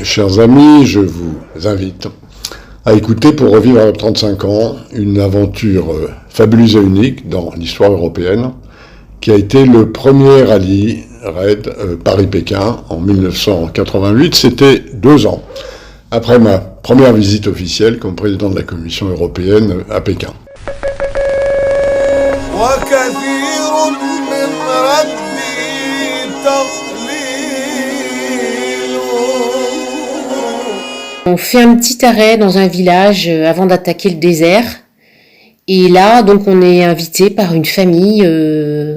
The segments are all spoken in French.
chers amis, je vous invite à écouter pour revivre à 35 ans une aventure fabuleuse et unique dans l'histoire européenne qui a été le premier rallye raid Paris-Pékin en 1988. C'était 2 ans après ma première visite officielle comme président de la Commission européenne à Pékin. On fait un petit arrêt dans un village avant d'attaquer le désert. Et là, donc, on est invité par une famille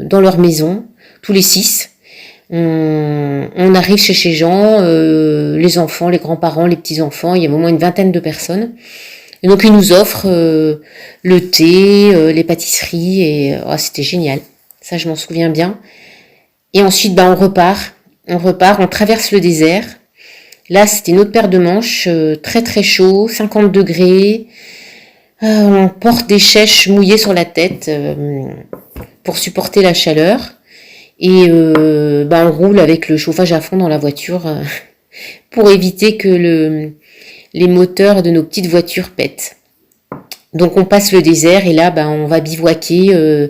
dans leur maison, tous les 6. On arrive chez ces gens, les enfants, les grands-parents, les petits-enfants, il y a au moins une vingtaine de personnes. Et donc, ils nous offrent le thé, les pâtisseries, et c'était génial. Ça, je m'en souviens bien. Et ensuite, on repart, on traverse le désert. Là, c'était une autre paire de manches, très très chaud, 50 degrés. On porte des chèches mouillées sur la tête pour supporter la chaleur. Et on roule avec le chauffage à fond dans la voiture pour éviter que les moteurs de nos petites voitures pètent. Donc on passe le désert et là, on va bivouaquer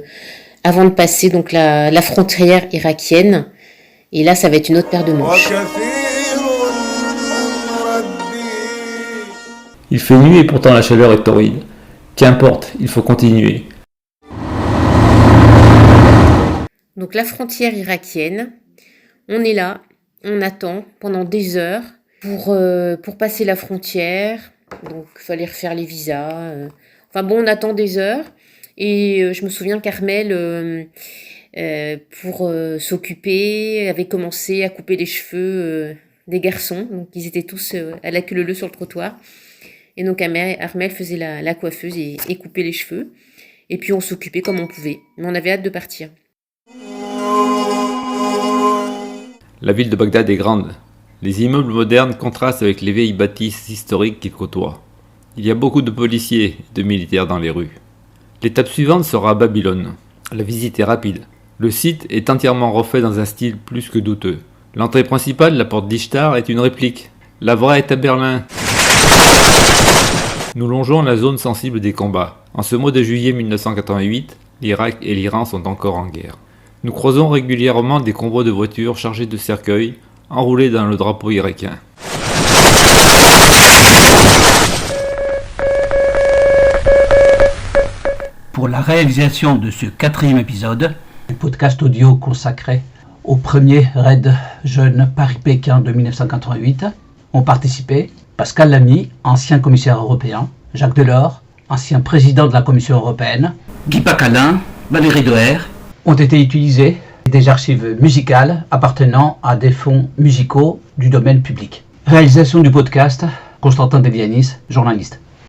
avant de passer donc la frontière irakienne. Et là, ça va être une autre paire de manches. Il fait nuit et pourtant la chaleur est torride. Qu'importe, il faut continuer. Donc la frontière irakienne, on est là, on attend pendant des heures pour passer la frontière. Donc il fallait refaire les visas. On attend des heures. Et je me souviens qu'Armel, pour s'occuper, avait commencé à couper les cheveux des garçons. Donc ils étaient tous à la queue leu sur le trottoir. Et donc Armel faisait la coiffeuse et coupait les cheveux. Et puis on s'occupait comme on pouvait. Mais on avait hâte de partir. La ville de Bagdad est grande. Les immeubles modernes contrastent avec les vieilles bâtisses historiques qu'ils côtoient. Il y a beaucoup de policiers et de militaires dans les rues. L'étape suivante sera Babylone. La visite est rapide. Le site est entièrement refait dans un style plus que douteux. L'entrée principale, la porte d'Ishtar, est une réplique. La vraie est à Berlin. Nous longeons la zone sensible des combats. En ce mois de juillet 1988, l'Irak et l'Iran sont encore en guerre. Nous croisons régulièrement des convois de voitures chargées de cercueils, enroulés dans le drapeau irakien. Pour la réalisation de ce 4e épisode, un podcast audio consacré au premier raid jeune Paris-Pékin de 1988, ont participé Pascal Lamy, ancien commissaire européen, Jacques Delors, ancien président de la Commission européenne, Guy Pacalin, Valérie Doher. Ont été utilisées des archives musicales appartenant à des fonds musicaux du domaine public. Réalisation du podcast, Constantin Delianis, journaliste.